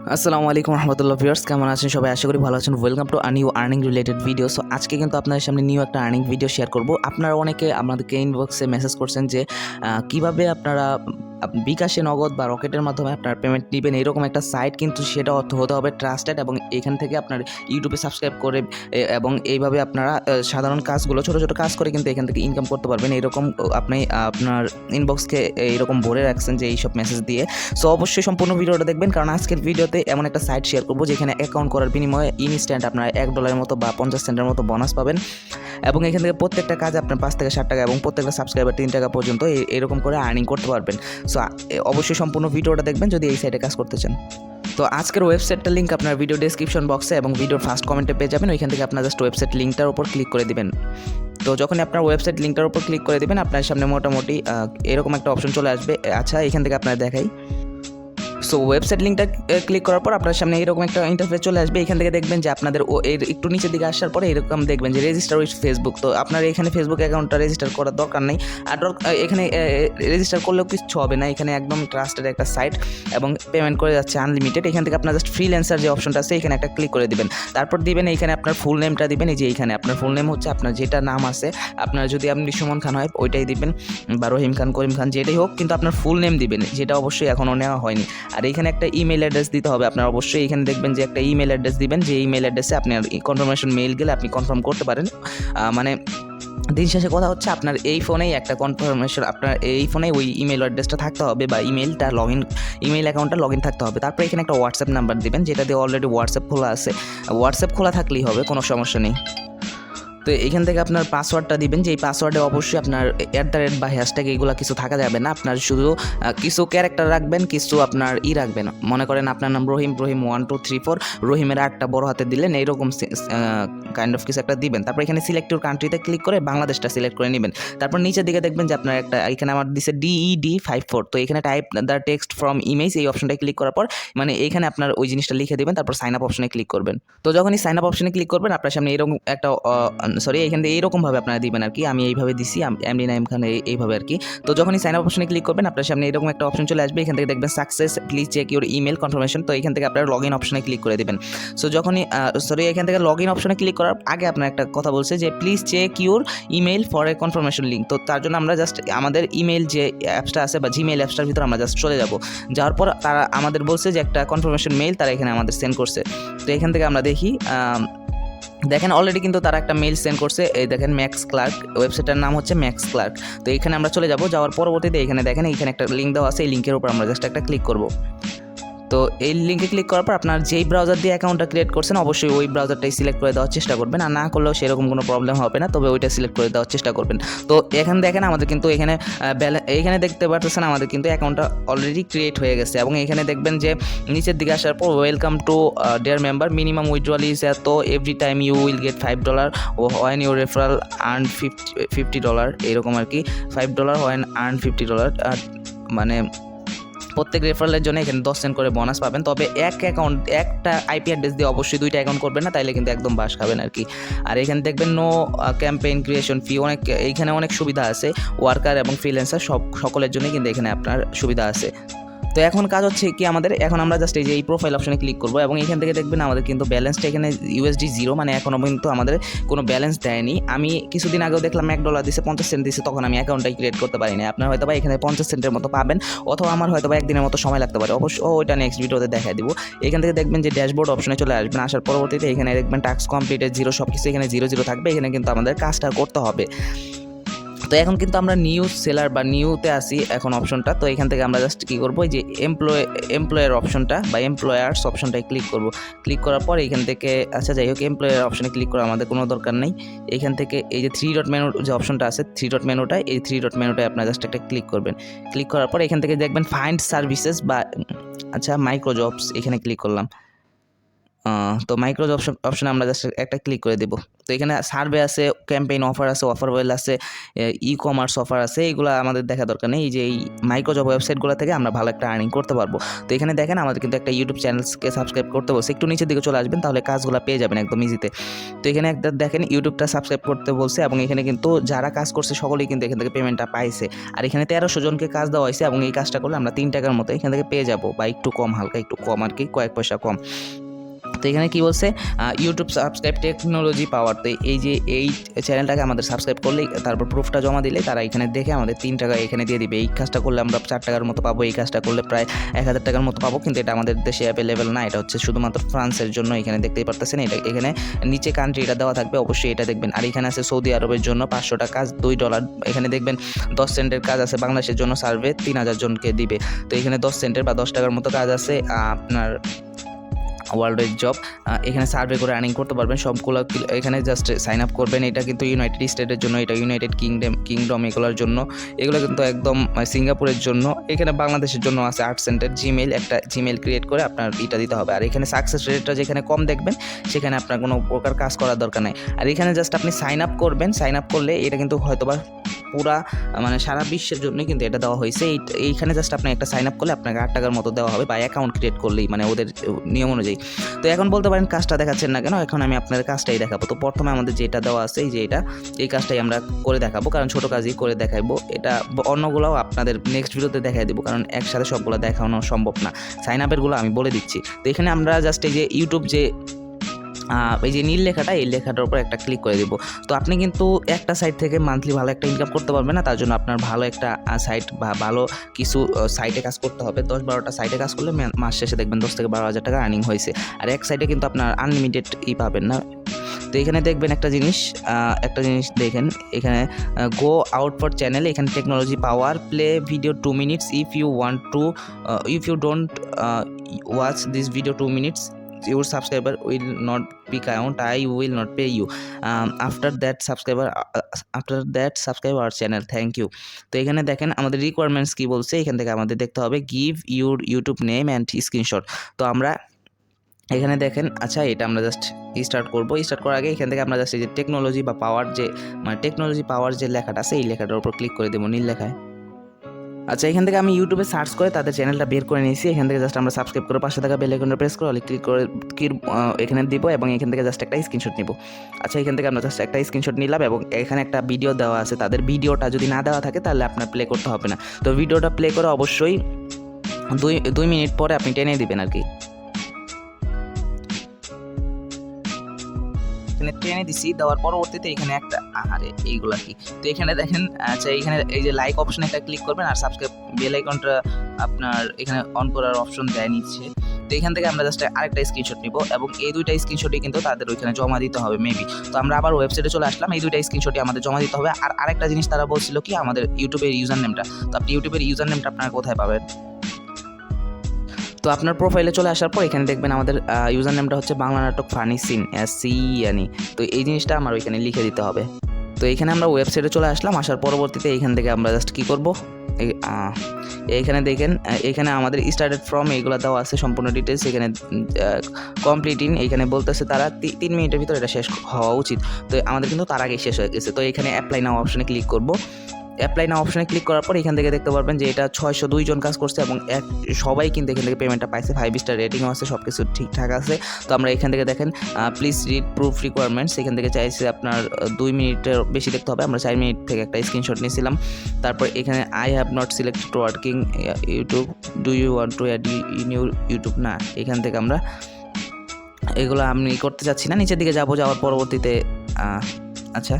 আসসালামু আলাইকুম রহমতুল্লাহ ভিউয়ার্স, কেমন আছেন সবাই? আশা করি ভালো আছেন। Welcome to new earning related video. So আজকে কিন্তু আপনাদের সামনে নিউ একটা আর্নিং ভিডিও শেয়ার করব। আপনারা অনেকে আমাদেরকে ইনবক্সে মেসেজ করছেন যে কিভাবে আপনারা বিকাশে নগদ বা রকেটের মাধ্যমে আপনার পেমেন্ট নেবেন, এরকম একটা সাইট, কিন্তু সেটা হতে হবে ট্রাস্টেড এবং এখান থেকে আপনার ইউটিউবে সাবস্ক্রাইব করে এবং এইভাবে আপনারা সাধারণ কাজগুলো ছোটো ছোটো কাজ করে কিন্তু এখান থেকে ইনকাম করতে পারবেন। এরকম আপনি আপনার ইনবক্সকে এইরকম ভরে রাখছেন যে এইসব মেসেজ দিয়ে। সো অবশ্যই সম্পূর্ণ ভিডিওটা দেখবেন, কারণ আজকের ভিডিওতে এমন একটা সাইট শেয়ার করবো যেখানে অ্যাকাউন্ট করার বিনিময়ে ইনস্ট্যান্ট আপনারা $1 মতো বা 50 সেন্টের মতো বোনাস পাবেন এবং এখান থেকে প্রত্যেকটা কাজ আপনার 5 থেকে 7 টাকা এবং প্রত্যেকটা সাবস্ক্রাইবার 3 টাকা পর্যন্ত এরকম করে আর্নিং করতে পারবেন। সো অবশ্যই সম্পূর্ণ ভিডিওটা দেখবেন যদি এই সাইটে কাজ করতে চান। তো আজকের ওয়েবসাইটটার লিঙ্ক আপনার ভিডিও ডেসক্রিপশন বক্সে এবং ভিডিওর ফার্স্ট কমেন্টে পেয়ে যাবেন। ওইখান থেকে আপনার জাস্ট ওয়েবসাইট লিঙ্কটার উপর ক্লিক করে দিবেন। তো যখন আপনার ওয়েবসাইট লিঙ্কটার উপর ক্লিক করে দিবেন, আপনার সামনে মোটামুটি এরকম একটা অপশন চলে আসবে। আচ্ছা, এখান থেকে আপনার দেখাই। সো ওয়েবসাইট লিঙ্কটা ক্লিক করার পর আপনার সামনে এরকম একটা ইন্টারফেস চলে আসবে। এখান থেকে দেখবেন যে আপনাদের এর একটু নিচের দিকে আসার পরে এরকম দেখবেন যে রেজিস্টার উইথ ফেসবুক। তো আপনার এখানে ফেসবুক অ্যাকাউন্টটা রেজিস্টার করার দরকার নেই, আর এখানে রেজিস্টার করলেও কিছু হবে না। এখানে একদম ট্রাস্টেড একটা সাইট এবং পেমেন্ট করে যাচ্ছে আনলিমিটেড। এখান থেকে আপনার জাস্ট ফ্রিল্যান্সার যে অপশনটা আছে এখানে একটা ক্লিক করে দিবেন। তারপর দিবেন এইখানে আপনার ফুল নেমটা দিবেন। এই যে এইখানে আপনার ফুল নেম হচ্ছে আপনার যেটা নাম আছে, আপনার যদি আপনি সুমন খান হয় ওইটাই দিবেন, বা রহিম খান, করিম খান, যেটাই হোক, কিন্তু আপনার ফুল নেম দিবেন, যেটা অবশ্যই এখনও নেওয়া হয়নি। আর এইখানে একটা ইমেল অ্যাড্রেস দিতে হবে আপনার অবশ্যই। এখানে দেখবেন যে একটা ইমেল অ্যাড্রেস দিবেন, যে ইমেল অ্যাড্রেসে আপনার কনফার্মেশন মেইল গেলে আপনি কনফার্ম করতে পারেন। মানে দিন শেষে কথা হচ্ছে আপনার এই ফোনেই একটা কনফার্মেশন, আপনার এই ফোনে ওই ইমেল অ্যাড্রেসটা থাকতে হবে বা ইমেল অ্যাকাউন্টটা লগ ইন থাকতে হবে। তারপরে এখানে একটা হোয়াটসঅ্যাপ নাম্বার দিবেন, যেটা দিয়ে অলরেডি হোয়াটসঅ্যাপ খোলা আছে। হোয়াটসঅ্যাপ খোলা থাকলেই হবে, কোনো সমস্যা নেই। তো এখান থেকে আপনার পাসওয়ার্ডটা দিবেন, যে এই পাসওয়ার্ডে অবশ্যই আপনার @ বা হ্যাশট্যাগ এগুলো কিছু থাকা যাবে না। আপনার শুধু কিছু ক্যারেক্টার রাখবেন, কিছু আপনার রাখবেন। মনে করেন আপনার নাম রহিম 1 2 3 4, রহিমের আটটা বড় হাতে দিলেন, এইরকম কাইন্ড অফ কিছু একটা দিবেন। তারপর এখানে সিলেক্ট ইউর কান্ট্রিতে ক্লিক করে বাংলাদেশটা সিলেক্ট করে নেবেন। তারপর নিচের দিকে দেখবেন যে আপনার একটা এখানে আমার দিছে DED54। তো এখানে type the text from image, এই অপশনটায় ক্লিক করার পর মানে এইখানে আপনার ওই জিনিসটা লিখে দেবেন। তারপর সাইন আপ অপশনে ক্লিক করবেন। তো যখনই সাইন আপ অপশনে ক্লিক করবেন, আপনার সামনে এরকম একটা এখান থেকে এইরকমভাবে আপনারা দিবেন আর কি। আমি এইভাবে দিছি, এমডি নাইম খান, এইভাবে আর কি। তো যখনই সাইন আপ অপশনে ক্লিক করবেন, আপনার সামনে এরকম একটা অপশন চলে আসবে। এখান থেকে দেখবেন success, please check your email confirmation. তো এখান থেকে আপনার লগ ইন অপশনে ক্লিক করে দেবেন। সো যখনই এখান থেকে লগ ইন অপশনে ক্লিক করার আগে আপনার একটা কথা বলছে যে please check your email for a confirmation link. তো তার জন্য আমরা জাস্ট আমাদের ইমেল যে অ্যাপসটা আছে বা জিমেইল অ্যাপসটার ভিতরে আমরা জাস্ট চলে যাব। যাওয়ার পর তারা আমাদের বলছে যে একটা কনফার্মেশন মেইল তারা এখানে আমাদের সেন্ড করছে। তো এখান থেকে আমরা দেখি, দেখেন অলরেডি কিন্তু তারা একটা মেইল সেন্ড করছে। এই দেখেন Maxclark, ওয়েবসাইটের নাম হচ্ছে Maxclark। তো এখানে আমরা চলে যাব। যাওয়ার পরবর্তীতে এখানে দেখেন এইখানে একটা লিঙ্ক দেওয়া আছে, এই লিঙ্কের উপর আমরা জাস্ট একটা ক্লিক করব। তো এই লিঙ্কে ক্লিক করার পর আপনার যেই ব্রাউজার দিয়ে অ্যাকাউন্টটা ক্রিয়েট করছেন অবশ্যই ওই ব্রাউজারটাই সিলেক্ট করে দেওয়ার চেষ্টা করবেন, আর না করলেও সেরকম কোনো প্রবলেম হবে না, তবে ওইটা সিলেক্ট করে দেওয়ার চেষ্টা করবেন। তো এখানে দেখেন আমাদের কিন্তু এখানে দেখতে পাচ্ছেন আমাদের কিন্তু অ্যাকাউন্টটা অলরেডি ক্রিয়েট হয়ে গেছে। এবং এখানে দেখবেন যে নিচের দিকে আসার পর welcome to dear member, minimum withdrawal is এত, every time you will get $5, ও হোয়েন ইউর রেফারাল আর্ন $50, এরকম আর কি। $5 হোয়েন আর্ন $50, মানে প্রত্যেক রেফারেলের জন্য এখানে 10 সেন্ট করে বোনাস পাবেন। তবে একটা আইপি অ্যাড্রেস দিয়ে অবশ্যই 2টা অ্যাকাউন্ট করবেন না, তাইলে কিন্তু একদম বাস খাবেন আর কি। আর এখানে দেখবেন নো ক্যাম্পেইন ক্রিয়েশন ফি, এইখানে অনেক সুবিধা আছে। ওয়ার্কার এবং ফ্রিল্যান্সার সকলের জন্য কিন্তু এখানে আপনার সুবিধা আছে। তো এখন কাজ হচ্ছে কি আমাদের, এখন আমরা জাস্ট এই যে এই প্রোফাইল অপশনে ক্লিক করবো এবং এখান থেকে দেখবেন আমাদের কিন্তু ব্যালেন্সটা এখানে USD 0, মানে এখনও কিন্তু আমাদের কোনো ব্যালেন্স দেয়নি। আমি কিছুদিন আগেও দেখলাম $1 দিছে, 50 সেন্ট দিছে, তখন আমি অ্যাকাউন্টটাই ক্রিয়েট করতে পারিনি। আপনার হয়তো বা এখানে 50 সেন্টের মতো পাবেন, অথবা আমার হয়তো বা একদিনের মতো সময় লাগতে পারে, অবশ্য ওইটা নেক্সট ভিডিওতে দেখাই দিব। এখান থেকে দেখবেন যে ড্যাশবোর্ড অপশনে চলে আসবেন। আসার পরবর্তীতে এখানে দেখবেন টাস্ক কমপ্লিটেড 0, সব কিছু এখানে 0 থাকবে। এখানে কিন্তু আমাদের কাজটা করতে হবে। তো এখন কিন্তু আমরা নিউ সেলার বা নিউতে আসি এখন অপশনটা। তো এখান থেকে আমরা জাস্ট কী করবো, এই যে এমপ্লয়ের অপশনটা বা এমপ্লয়ার্স অপশনটায় ক্লিক করব। ক্লিক করার পর এখান থেকে আচ্ছা যাই হোক, এমপ্লয়ার অপশনে ক্লিক করা আমাদের কোনো দরকার নেই। এখান থেকে এই যে 3 ডট মেনু যে অপশনটা আছে, 3 ডট মেনুটায়, এই 3 ডট মেনুটায় আপনার জাস্ট একটা ক্লিক করবেন। ক্লিক করার পর এখান থেকে দেখবেন ফাইন্ড সার্ভিসেস বা আচ্ছা মাইক্রো জবস, এখানে ক্লিক করলাম। তো মাইক্রো জব অপশনে আমরা জাস্ট একটা ক্লিক করে দেবো। তো এখানে সার্ভে আছে, ক্যাম্পেইন অফার আছে, অফার ওয়েল আছে, ই কমার্স অফার আছে, এইগুলো আমাদের দেখা দরকার নেই। এই যে এই মাইক্রো জব ওয়েবসাইটগুলো থেকে আমরা ভালো একটা আর্নিং করতে পারবো। তো এখানে দেখেন আমাদের কিন্তু একটা ইউটিউব চ্যানেলকে সাবস্ক্রাইব করতে বলছে, একটু নিচের দিকে চলে আসবেন তাহলে কাজগুলো পেয়ে যাবেন একদম ইজিতে। তো এখানে একটা দেখেন ইউটিউবটা সাবস্ক্রাইব করতে বলছে এবং এখানে কিন্তু যারা কাজ করছে সকলেই কিন্তু এখান থেকে পেমেন্টটা পাইছে। আর এখানে 1300 জনকে কাজ দেওয়া হয়েছে এবং এই কাজটা করলে আমরা 3 টাকার মতো এখান থেকে পেয়ে যাবো, বা একটু কম, হালকা একটু কম আর কি, কয়েক পয়সা কম। তো এখানে কি বলছে, ইউটিউব সাবস্ক্রাইব টেকনোলজি পাওয়ার। তো এই যে এই চ্যানেলটাকে আমাদের সাবস্ক্রাইব করলেই, তারপর প্রুফটা জমা দিলে তারা এখানে দেখে আমাদের 3 টাকা এখানে দিয়ে দিবে। এই কাজটা করলে আমরা 4 টাকার মতো পাবো, এই কাজটা করলে প্রায় 1000 টাকার মতো পাবো। কিন্তু এটা আমাদের দেশে অ্যাভেলেবেল না, এটা হচ্ছে শুধুমাত্র ফ্রান্সের জন্য। এখানে দেখতেই পারতেছেন, এটা এখানে নিচে কান্ট্রি এটা দেওয়া থাকবে, অবশ্যই এটা দেখবেন। আর এখানে আছে সৌদি আরবের জন্য 500টা কাজ $2। এখানে দেখবেন 10 সেন্টের কাজ আছে, বাংলাদেশের জন্য সার্ভে 3000 জনকে দিবে। তো এখানে 10 সেন্টের বা 10 টাকার মতো কাজ আছে আপনার ওয়ার্ল্ড ওয়াইড জব। এখানে সার্ভে করে আর্নিং করতে পারবেন সবগুলো। এখানে জাস্ট সাইন আপ করবেন। এটা কিন্তু ইউনাইটেড স্টেটের জন্য, এটা ইউনাইটেড কিংডম এগুলোর জন্য, এগুলো কিন্তু একদম সিঙ্গাপুরের জন্য। এখানে বাংলাদেশের জন্য আছে 8 সেন্টের জিমেইল, একটা জিমেইল ক্রিয়েট করে আপনার এটা দিতে হবে। আর এখানে সাকসেস রেটটা যেখানে কম দেখবেন সেখানে আপনার কোনো প্রকার কাজ করার দরকার নেই। আর এখানে জাস্ট আপনি সাইন আপ করবেন, সাইন আপ করলে এটা কিন্তু হয়তোবা পুরা মানে সারা বিশ্বের জন্যই কিন্তু এটা দেওয়া হয়েছে। এইখানে জাস্ট আপনি একটা সাইন আপ করলে আপনাকে 8 টাকার মতো দেওয়া হবে, বা অ্যাকাউন্ট ক্রিয়েট করলেই, মানে ওদের নিয়ম অনুযায়ী। তো এখন বলতে পারেন কাজটা দেখাচ্ছেন না কেন, এখন আমি আপনাদের কাজটাই দেখাবো। তো প্রথমে আমাদের যেটা দেওয়া আছে, এই যে এই কাজটাই আমরা করে দেখাবো, কারণ ছোটো কাজই করে দেখাবো। এটা অন্যগুলোও আপনাদের নেক্সট ভিডিওতে দেখাই দেবো, কারণ একসাথে সবগুলো দেখানো সম্ভব না। সাইন আপেরগুলো আমি বলে দিচ্ছি। তো এখানে আমরা জাস্ট এই যে ইউটিউব যে এই যে নীল লেখাটা, এই লেখাটার উপর একটা ক্লিক করে দিব। তো আপনি কিন্তু একটা সাইট থেকে মান্থলি ভালো একটা ইনকাম করতে পারবেন না, তার জন্য আপনার ভালো একটা সাইট বা ভালো কিছু সাইটে কাজ করতে হবে। 10-12টা সাইটে কাজ করলে মাস শেষে দেখবেন 10 থেকে 12 হাজার টাকা আর্নিং হয়েছে। আর এক সাইটে কিন্তু আপনার আনলিমিটেড পাবেন না। তো এখানে দেখবেন একটা জিনিস দেখেন, এখানে গো আউট ফর চ্যানেল, এখানে technology power, play video 2 minutes if you don't watch this video 2 minutes your subscriber will not be count, I will not pay you after that subscribe our channel, thank you. তো এখানে দেখেন আমাদের requirements কি বলছে, এখান থেকে আমাদের দেখতে হবে give your YouTube name and screenshot. তো আমরা এখানে দেখেন, আচ্ছা এটা আমরা জাস্ট স্টার্ট করবো। স্টার্ট করার আগে এখান থেকে আমরা জাস্ট এই যে টেকনোলজি বা পাওয়ার যে টেকনোলজি পাওয়ার যে লেখাটা আছে, এই লেখাটার উপর ক্লিক করে দেবো, নীল লেখায়। আচ্ছা, এখান থেকে আমি ইউটিউবে সার্চ করে তাদের চ্যানেলটা বের করে নিয়েছি। এখান থেকে জাস্ট আমরা সাবস্ক্রাইব করে পাশে থাকা বেল আইকনটা প্রেস করে ক্লিক করে এখানে দিব এবং এখান থেকে জাস্ট একটা স্ক্রিনশট নিব। আচ্ছা, এখান থেকে আমরা জাস্ট একটা স্ক্রিনশট নিলাম এবং এখানে একটা ভিডিও দেওয়া আছে, তাদের ভিডিওটা যদি না দেওয়া থাকে তাহলে আপনার প্লে করতে হবে না। তো ভিডিওটা প্লে করে অবশ্যই 2 মিনিট পরে আপনি টেনে দিবেন আর কি। এখানে টেনে দিছি, দেওয়ার পরবর্তীতে এখানে একটা এইগুলা কি, তো এখানে দেখেন, আচ্ছা এখানে এই যে লাইক অপশনে একটা ক্লিক করবেন আর সাবস্ক্রাইব বেল আইকনটা আপনার এখানে অন করার অপশন দেয় নিচ্ছে। তো এখান থেকে আমরা জাস্ট আরেকটা স্ক্রিনশট নিব এবং এই দুইটা স্ক্রিনশটই কিন্তু তাদের ওইখানে জমা দিতে হবে মেবি। তো আমরা আবার ওয়েবসাইটে চলে আসলাম, এই দুইটা স্ক্রিনশটই আমাদের জমা দিতে হবে। আর আরেকটা জিনিস তারা বলছিল কি, আমাদের ইউটিউবের ইউজার নেমটা। তো আপনি ইউটিউবের ইউজার নেমটা আপনারা কোথায় পাবেন? তো আপনার প্রোফাইলে চলে আসার পর এখানে দেখবেন আমাদের ইউজার নেমটা হচ্ছে বাংলা নাটক ফানি সিন SCENE। তো এই জিনিসটা আমার ওইখানে লিখে দিতে হবে। তো এখানে আমরা ওয়েবসাইটে চলে আসলাম, আসার পরবর্তীতে এখান থেকে আমরা জাস্ট কী করবো, এখানে দেখেন, এখানে আমাদের স্টার্টেড ফ্রম এইগুলো দেওয়া আছে সম্পূর্ণ ডিটেলস। এখানে কমপ্লিটিং এখানে বলতেছে তারা 3 মিনিটের ভিতরে এটা শেষ হওয়া উচিত। তো আমাদের কিন্তু তার আগেই শেষ হয়ে গেছে। তো এখানে অ্যাপ্লাই নাও অপশনে ক্লিক করবো। অ্যাপ্লাই নাও অপশনে ক্লিক করার পর এখান থেকে দেখতে পারবেন যে এটা 602 জন কাজ করছে এবং সবাই কিন্তু এখান থেকে পেমেন্টটা পাইছে। 5 স্টার রেটিংও আছে, সব কিছু ঠিকঠাক আছে। তো আমরা এখান থেকে দেখেন প্লিজ রিড প্রুফ রিকোয়ারমেন্টস, এখান থেকে চাইছে আপনার 2 মিনিটের বেশি দেখতে হবে। আমরা 4 মিনিট থেকে একটা স্ক্রিনশট নিয়েছিলাম। তারপর এখানে I have not selected working YouTube, do you want to add in your YouTube, না এখান থেকে আমরা এগুলো আমি করতে চাচ্ছি না। নিচের দিকে যাওয়ার পরবর্তীতে আচ্ছা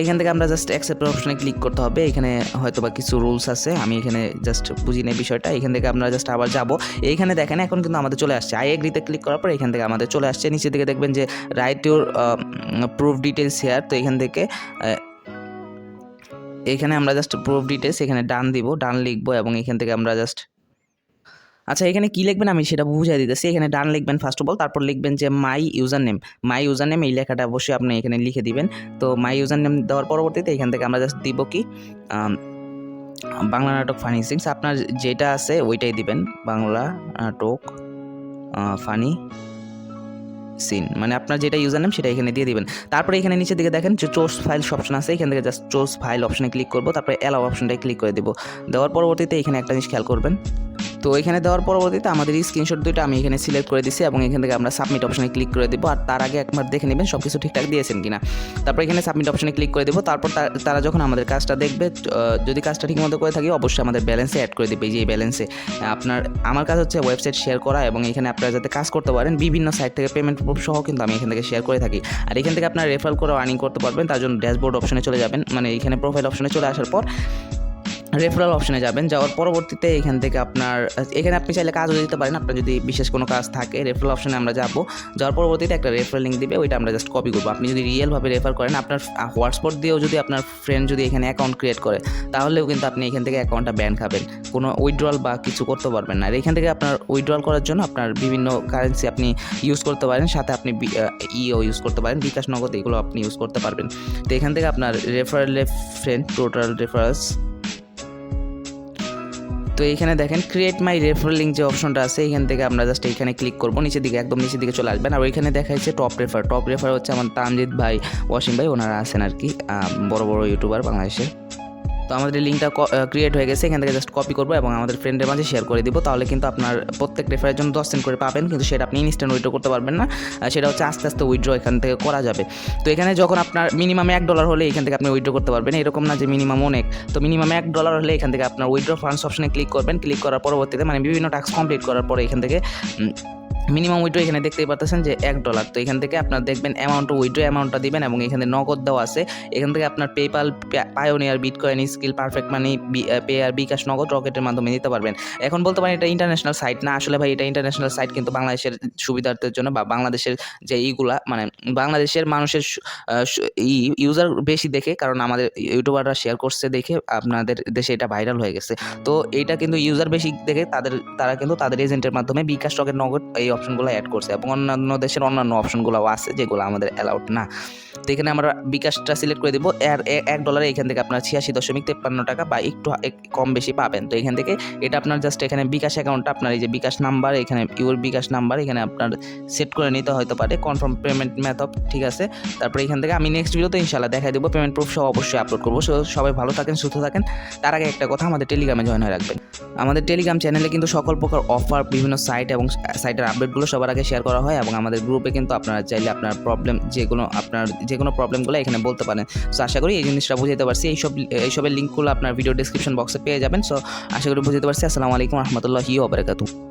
এখান থেকে আমরা জাস্ট অ্যাকসেপ্ট অপশনে ক্লিক করতে হবে। এখানে হয়তো বা কিছু রুলস আছে, আমি এখানে জাস্ট বুঝি নেই বিষয়টা। এখান থেকে আমরা জাস্ট আবার যাব। এইখানে দেখেন এখন কিন্তু আমাদের চলে আসছে আই এগ্রিতে ক্লিক করার পর এখান থেকে আমাদের চলে আসছে। নিচের দিকে দেখবেন যে write your proof details here. তো এখান থেকে এখানে আমরা জাস্ট প্রুফ ডিটেলস এখানে ডান দিব, ডান লিখবো এবং এখান থেকে আমরা জাস্ট আচ্ছা এখানে কী লিখবেন আমি সেটা বুঝিয়ে দিতেছি। এখানে ডান লিখবেন ফার্স্ট অফ অল, তারপর লিখবেন যে মাই ইউজার নেম, এই লেখাটা অবশ্যই আপনি এখানে লিখে দিবেন। তো মাই ইউজার নেম দেওয়ার পরবর্তীতে এখান থেকে আমরা জাস্ট দিব কি বাংলা নাটক ফানি সিনস, আপনার যেটা আছে ওইটাই দিবেন, বাংলা নাটক ফানি সিন, মানে আপনার যেটা ইউজার নেম সেটা এখানে দিয়ে দিবেন। তারপরে এখানে নিচের দিকে দেখেন যে চোজ ফাইল অপশন আছে, এখান থেকে জাস্ট চোজ ফাইল অপশনে ক্লিক করবো, তারপরে অ্যালাও অপশনটায় ক্লিক করে দেবো। দেওয়ার পরবর্তীতে এখানে একটা জিনিস খেয়াল করবেন, তো এখানে দেওয়ার পরবর্তীতে আমাদের এই স্ক্রিনশট দুইটা আমি এখানে সিলেক্ট করে দিচ্ছি এবং এখান থেকে আমরা সাবমিট অপশনে ক্লিক করে দেবো। আর তার আগে একবার দেখে নেবেন সব কিছু ঠিকঠাক দিয়েছেন কিনা। তারপর এখানে সাবমিট অপশনে ক্লিক করে দেবো। তারপর তারা যখন আমাদের কাজটা দেখবে, যদি কাজটা ঠিকমতো করে থাকি অবশ্যই আমাদের ব্যালেন্সে অ্যাড করে দেবে। যে ব্যালেন্সে আমার কাজ হচ্ছে ওয়েবসাইট শেয়ার করা এবং এখানে আপনারা যাতে কাজ করতে পারেন বিভিন্ন সাইট থেকে পেমেন্ট প্রুফ সহ কিন্তু আমি এখান থেকে শেয়ার করে থাকি। আর এখান থেকে আপনারা রেফার করে আর্নিং করতে পারবেন। তার জন্য ড্যাশবোর্ড অপশনে চলে যাবেন, মানে এখানে প্রোফাইল অপশনে চলে আসার পর রেফারেল অপশনে যাবেন। যাওয়ার পরবর্তীতে এখান থেকে এখানে আপনি চাইলে কাজও দিতে পারেন, আপনার যদি বিশেষ কোনো কাজ থাকে। রেফারেল অপশনে আমরা যাওয়ার পরবর্তীতে একটা রেফারেল লিঙ্ক দিবে, ওইটা আমরা জাস্ট কপি করবো। আপনি যদি রিয়েলভাবে রেফার করেন, আপনার হোয়াটসঅ্যাপ দিয়েও যদি আপনার ফ্রেন্ড যদি এখানে অ্যাকাউন্ট ক্রিয়েট করে, তাহলেও কিন্তু আপনি এখান থেকে অ্যাকাউন্টটা ব্যান খাবেন, কোনো উইথড্রল বা কিছু করতে পারবেন না। আর এখান থেকে আপনার উইথড্রল করার জন্য আপনার বিভিন্ন কারেন্সি আপনি ইউজ করতে পারেন, সাথে আপনি ইও ইউজ করতে পারেন, বিকাশ নগদ এগুলো আপনি ইউজ করতে পারবেন। তো এখান থেকে আপনার রেফারেল ফ্রেন্ড টোটাল রেফারেলস, তো এইখানে দেখেন ক্রিয়েট মাই রেফারেল লিঙ্ক যে অপশনটা আছে, এখান থেকে আমরা জাস্ট এইখানে ক্লিক করবো, নিচের দিকে একদম নিচের দিকে চলে আসবেন। আর ওইখানে দেখা যাচ্ছে টপ রেফার হচ্ছে আমার তামজিদ ভাই, ওয়াসিম ভাই, ওনারা আছেন আর কি, বড় বড় ইউটিউবার বাংলাদেশে। তো আমাদের লিঙ্কটা ক্রিয়েট হয়ে গেছে, এখান থেকে জাস্ট কপি করবো এবং আমাদের ফ্রেন্ডের মাঝে শেয়ার করে দিব। তাহলে কিন্তু আপনার প্রত্যেক রেফারের জন্য 10 সেন্ট করে পাবেন, কিন্তু সেটা আপনি ইনস্ট্যান্ট উইথড্র করতে পারবেন না, সেটা হচ্ছে আস্তে আস্তে উইথড্র এখান থেকে করা যাবে। তো এখানে যখন আপনার মিনিমাম $1 হলে এখান থেকে আপনি উইথড্র করতে পারবেন, এরকম না যে মিনিমাম অনেক। তো মিনিমাম $1 হলে এখান থেকে আপনার উইথড্র ফান্ডস অপশনে ক্লিক করবেন। ক্লিক করার পরবর্তীতে মানে বিভিন্ন টাস্ক কমপ্লিট করার পরে এখান থেকে মিনিমাম উইথড্র এখানে দেখতেই পাচ্ছেন যে $1। তো এখান থেকে আপনার দেখবেন উইথড্র অ্যামাউন্টটা দিবেন এবং এখানে নগদ দেওয়া আছে। এখান থেকে আপনার PayPal, Payoneer, bitcoin, Skrill, perfect money, pay আর বিকাশ নগদ রকেটের মাধ্যমে নিতে পারবেন। এখন বলতে পারেন এটা ইন্টারন্যাশনাল সাইট না, আসলে ভাই এটা ইন্টারন্যাশনাল সাইট, কিন্তু বাংলাদেশের সুবিধার্থের জন্য বা বাংলাদেশের যে এইগুলা মানে বাংলাদেশের মানুষের ইউজার বেশি দেখে, কারণ আমাদের ইউটিউবাররা শেয়ার করছে দেখে আপনাদের দেশে এটা ভাইরাল হয়ে গেছে। তো এইটা কিন্তু ইউজার বেশি দেখে তারা কিন্তু তাদের এজেন্টের মাধ্যমে বিকাশ রকেট নগদ এই অপশনগুলো অ্যাড করছে এবং অন্যান্য দেশের অন্যান্য অপশনগুলোও আছে যেগুলো আমাদের অ্যালাউড না। তো এখানে আমরা বিকাশটা সিলেক্ট করে দেবো। আর $1 এখান থেকে আপনার 86.53 টাকা বা একটু কম বেশি পাবেন। তো এখান থেকে এটা আপনার জাস্ট এখানে বিকাশ অ্যাকাউন্টটা আপনার এই যে বিকাশ নাম্বার, এখানে ইউর বিকাশ নাম্বার এখানে আপনার সেট করে নিতে হতে পারে, কনফার্ম পেমেন্ট মেথড, ঠিক আছে। তারপরে এখান থেকে আমি নেক্সট ভিডিওতে ইনশাআল্লাহ দেখাই দেবো, পেমেন্ট প্রুফ সহ অবশ্যই আপলোড করবো। সবাই ভালো থাকেন, সুস্থ থাকেন। তার আগে একটা কথা, আমাদের টেলিগ্রামে জয়েন হয়ে রাখবেন। আমাদের টেলিগ্রাম চ্যানেলে কিন্তু সকল প্রকার অফার, বিভিন্ন সাইট এবং সাইটের আপডেটগুলো সবার আগে শেয়ার করা হয় এবং আমাদের গ্রুপে কিন্তু আপনারা চাইলে আপনার প্রবলেম যে কোনো প্রবলেমগুলো এখানে বলতে পারেন। সো আশা করি এই জিনিসটা বুঝাতে পারছি। এইসবের লিঙ্কগুলো আপনার ভিডিও ডেসক্রিপশন বক্সে পেয়ে যাবেন। সো আশা করি বুঝতে পারছি। আসসালামু আলাইকুম রহমতুল্লাহি ওয়া বারাকাতুহু।